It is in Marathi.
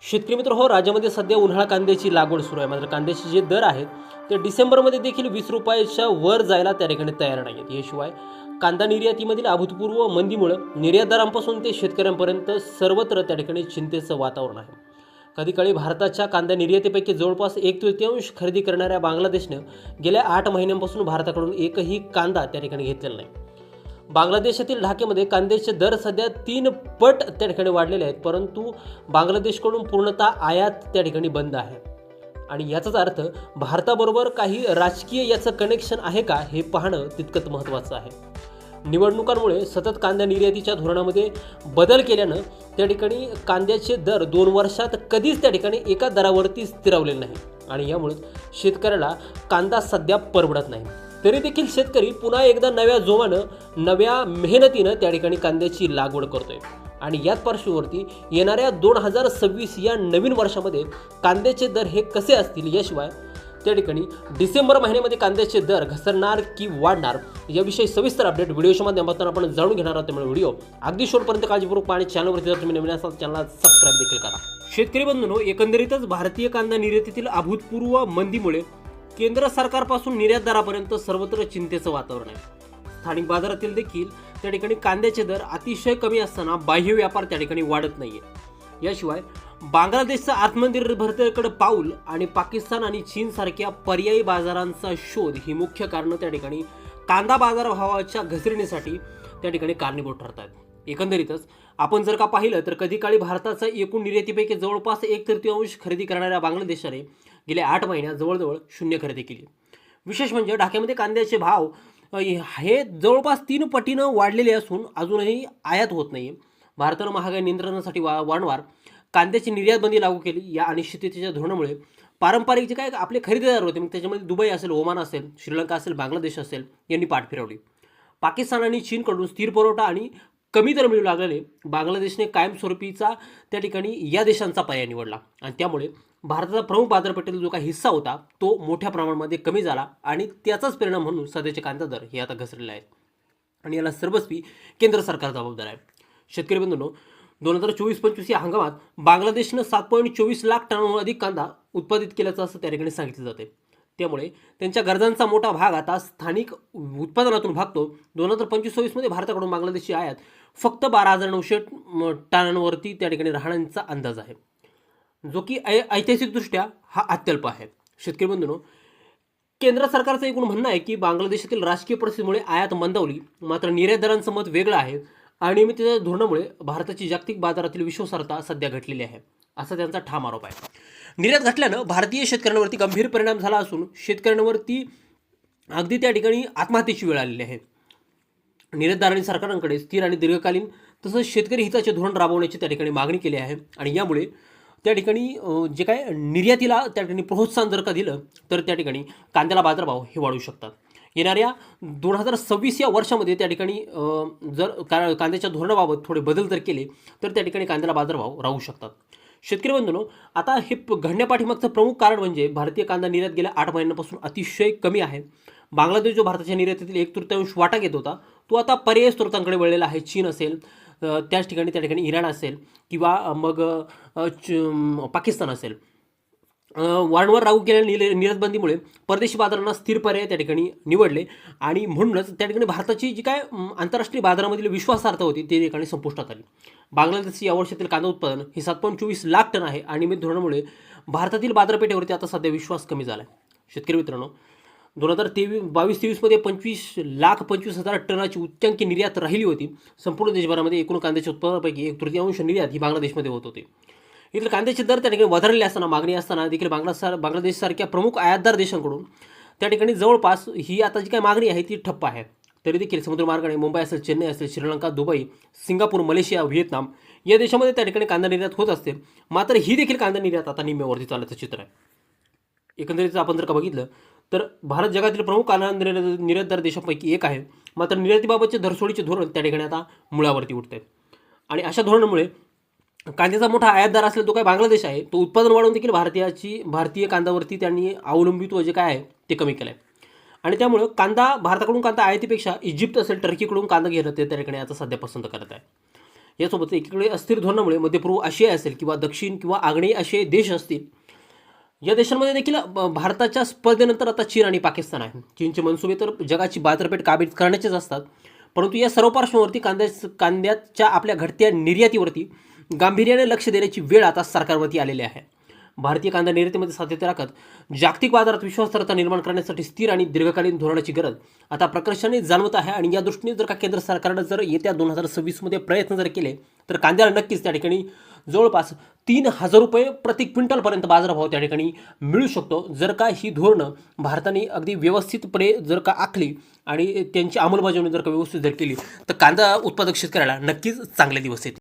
शेतकरी मित्र हो, राज्यामध्ये सध्या उन्हाळा कांद्याची लागवड सुरू आहे. मात्र कांद्याचे जे दर आहेत ते डिसेंबरमध्ये देखील 20 रुपयाच्या वर जायला त्या ठिकाणी तयार नाही आहेत. याशिवाय कांदा निर्यातीमधील अभूतपूर्व मंदीमुळे निर्यातदारांपासून ते शेतकऱ्यांपर्यंत सर्वत्र त्या ठिकाणी चिंतेचं वातावरण आहे. कधीकाळी भारताच्या कांदा निर्यातीपैकी जवळपास 1/3 खरेदी करणाऱ्या बांगलादेशनं गेल्या 8 महिन्यांपासून भारताकडून एकही कांदा त्या ठिकाणी घेतलेला नाही. बांगलादेशातील ढाक्यामध्ये कांद्याचे दर सध्या 3 पट त्या ठिकाणी वाढलेले आहेत, परंतु बांगलादेशकडून पूर्णतः आयात त्या ठिकाणी बंद आहे. आणि याचाच अर्थ भारताबरोबर काही राजकीय याचं कनेक्शन आहे का हे पाहणं तितकंच महत्त्वाचं आहे. निवडणुकांमुळे सतत कांदा निर्यातीच्या धोरणामध्ये बदल केल्यानं त्या ठिकाणी कांद्याचे दर 2 वर्षात कधीच त्या ठिकाणी एका दरावरती स्थिरावलेले नाही आणि यामुळे शेतकऱ्याला कांदा सध्या परवडत नाही. तरी देखील शेतकरी पुन्हा एकदा नव्या जोमानं नव्या मेहनतीनं त्या ठिकाणी कांद्याची लागवड करतोय. आणि याच पार्श्वभूमीवरती येणाऱ्या 2026 या नवीन वर्षामध्ये कांद्याचे दर हे कसे असतील, याशिवाय त्या ठिकाणी डिसेंबर महिन्यामध्ये कांद्याचे दर घसरणार की वाढणार याविषयी सविस्तर अपडेट व्हिडिओच्या माध्यमातून आपण जाणून घेणार आहोत. त्यामुळे व्हिडिओ अगदी शेवटपर्यंत काळजीपूर्वक पाहणे. चॅनलवरती जर तुम्ही नवीन असाल चॅनलला सबस्क्राईब देखील करा. शेतकरी बंधूंनो, एकंदरीतच भारतीय कांदा निर्यातीतील अभूतपूर्व मंदीमुळे केंद्र सरकारपासून निर्यातदारापर्यंत सर्वत्र चिंतेचं वातावरण आहे. स्थानिक बाजारातील देखील त्या ठिकाणी कांद्याचे दर अतिशय कमी असताना बाह्य व्यापार त्या ठिकाणी वाढत नाहीये. याशिवाय बांगलादेशचा आत्मनिर्भरतेकडे पाऊल आणि पाकिस्तान आणि चीन सारख्या पर्यायी बाजारांचा शोध ही मुख्य कारणं त्या ठिकाणी कांदा बाजारभावाच्या घसरणीसाठी त्या ठिकाणी कारणीभूत ठरतात. एकंदरीतच आपण जर का पाहिलं तर कधी काळी भारताचा एकूण निर्यातीपैकी जवळपास 1/3 खरेदी करणाऱ्या बांगलादेशाने गेल्या 8 महिन्यात जवळजवळ 0 खरेदी केली. विशेष म्हणजे ढाक्यामध्ये कांद्याचे भाव हे जवळपास 3 पटीनं वाढलेले असून अजूनही आयात होत नाही. भारतानं महागाई नियंत्रणासाठी वारंवार कांद्याची निर्यात बंदी लागू केली. या अनिश्चिततेच्या धोरणामुळे पारंपरिक जे काय आपले खरेदीदार होते, मग त्याच्यामध्ये दुबई असेल, ओमान असेल, श्रीलंका असेल, बांगलादेश असेल, यांनी पाठ फिरवली. पाकिस्तान आणि चीनकडून स्थिर पुरवठा आणि कमी दर मिळू लागल्याने बांगलादेशने कायमस्वरूपीचा त्या ठिकाणी या देशांचा पर्याय निवडला आणि त्यामुळे भारताचा प्रमुख बाजारपेठेतील जो काही हिस्सा होता तो मोठ्या प्रमाणामध्ये कमी झाला आणि त्याचाच परिणाम म्हणून सध्याचे कांदा दर हे आता घसरलेले आहेत आणि याला सर्वस्वी केंद्र सरकार जबाबदार आहे. शेतकरी बंधूंनो, 2024-25 या हंगामात बांगलादेशनं 7.24 लाख टनांहून अधिक कांदा उत्पादित केल्याचं असं त्या ठिकाणी सांगितलं जाते. त्यामुळे त्यांच्या गरजांचा मोठा भाग आता स्थानिक उत्पादनातून भागतो. 2025-26 मध्ये भारताकडून बांगलादेशची आयात फक्त 12,900 टनांवरती त्या ठिकाणी राहण्याचा अंदाज आहे, जो की ऐतिहासिकदृष्ट्या हा अत्यल्प आहे. शेतकरी बंधूंनो, केंद्र सरकारचं एकूण म्हणणं आहे की बांगलादेशातील राजकीय परिस्थितीमुळे आयात मंदावली, मात्र निर्यातदारांचं मत वेगळं आहे. अनियमिततेच्या धोरणामुळे भारताची जागतिक बाजारातील विश्वासार्हता सध्या घटलेली आहे, असा त्यांचा ठाम आरोप आहे. निर्यात घटल्यानं भारतीय शेतकऱ्यांवरती गंभीर परिणाम झाला असून शेतकऱ्यांवरती अगदी त्या ठिकाणी आत्महत्येची वेळ आलेली आहे. निर्यातदारांनी सरकारांकडे स्थिर आणि दीर्घकालीन तसंच शेतकरी हिताचे धोरण राबवण्याची त्या ठिकाणी मागणी केली आहे आणि यामुळे त्या ठिकाणी जे काय निर्यातीला त्या ठिकाणी प्रोत्साहन जर का दिलं तर त्या ठिकाणी कांद्याला बाजारभाव हे वाढू शकतात. येणाऱ्या 2026 या वर्षामध्ये त्या ठिकाणी जर कांद्याच्या धोरणाबाबत थोडे बदल जर केले तर त्या ठिकाणी कांद्याला बाजारभाव राहू शकतात. शेतकरी बंधूंनो, आता हे घडण्यापाठीमागचं प्रमुख कारण म्हणजे भारतीय कांदा निर्यात गेल्या 8 महिन्यांपासून अतिशय कमी आहे. बांगलादेश जो भारताच्या निर्यातीतील 1/3 वाटा घेत होता तो आता पर्यायी स्रोतांकडे वळलेला आहे. चीन असेल, त्याच ठिकाणी त्या ठिकाणी इराण असेल किंवा मग पाकिस्तान असेल. वारंवार लागू केलेल्या निर्यातबंदीमुळे परदेशी बाजारांना स्थिर पर्याय त्या ठिकाणी निवडले आणि म्हणूनच त्या ठिकाणी भारताची जी काय आंतरराष्ट्रीय बाजारामधील विश्वासार्हता होती ते ठिकाणी संपुष्टात आली. बांगलादेशची या वर्षातील कांदा उत्पादन हे 7.24 लाख टन आहे आणि नियमित धोरणामुळे भारतातील बाजारपेठेवरती आता सध्या विश्वास कमी झाला आहे. शेतकरी मित्रांनो, 2022-23 मध्ये 25,25,000 टनाची उच्चांकी निर्यात राहिली होती. संपूर्ण देशभरामध्ये एकूण कांद्याच्या उत्पादनापैकी 1/3 निर्यात ही बांगलादेशमध्ये होत होती. इथले कांद्याचे दर त्या ठिकाणी वधारलेले असताना मागणी असताना देखील बांगलादेशसारख्या प्रमुख आयातदार देशांकडून त्या ठिकाणी जवळपास ही आता जी काही मागणी आहे ती ठप्प आहे. तरी देखील समुद्रमार्गाने मुंबई असेल, चेन्नई असेल, Sri Lanka, Dubai, Singapore, Malaysia, Vietnam या देशामध्ये त्या ठिकाणी कांदा निर्यात होत असते. मात्र ही देखील कांदा निर्यात आता निम्म्यावरती चालण्याचं चित्र आहे. एकंदरीत आपण जर का बघितलं तर भारत जगातील प्रमुख कांदा निर्यातदार देशांपैकी एक आहे. मात्र निर्यातीबाबतचे धरसोडीचे धोरण त्या ठिकाणी आता मुळावरती उठते आणि अशा धोरणामुळे कांद्याचा मोठा आयातदार असलेला तो काय बांगलादेश आहे तो उत्पादन वाढवून देखील भारतीय कांद्यावरती त्यांनी अवलंबित्व जे काय आहे ते कमी केलं आहे आणि त्यामुळे भारताकडून कांदा आयातीपेक्षा इजिप्त असेल, टर्कीकडून कांदा घेणं ते त्या ठिकाणी आता सध्या पसंत करत आहे. यासोबत एकीकडे अस्थिर धोरणामुळे मध्य पूर्व आशिया असेल किंवा दक्षिण किंवा आग्नेय आशियाई देश असतील, या देशांमध्ये देखील भारताच्या स्पर्धेनंतर आता चीन आणि पाकिस्तान आहे. चीनचे मनसुबे तर जगाची बाजारपेठ काबीज करण्याचेच असतात, परंतु या सर्व पार्श्वभूमीवरती कांद्याच्या आपल्या घटत्या निर्यातीवरती गांभीर्याने लक्ष देण्याची वेळ आता सरकारवरती आलेली आहे. भारतीय कांदा निर्यातीमध्ये सातत्य राखत जागतिक बाजारात विश्वासार्हता निर्माण करण्यासाठी स्थिर आणि दीर्घकालीन धोरणाची गरज आता प्रकर्षाने जाणवत आहे. आणि या दृष्टीने जर का केंद्र सरकारनं जर येत्या 2026मध्ये प्रयत्न जर केले तर कांद्याला नक्कीच त्या ठिकाणी जवळपास 3,000 रुपये प्रति क्विंटलपर्यंत बाजारभाव त्या ठिकाणी मिळू शकतो, जर का ही धोरणं भारताने अगदी व्यवस्थितपणे जर का आखली आणि त्यांची अंमलबजावणी जर का व्यवस्थित जर केली तर कांदा उत्पादक शेतकऱ्याला नक्कीच चांगले दिवस येतील.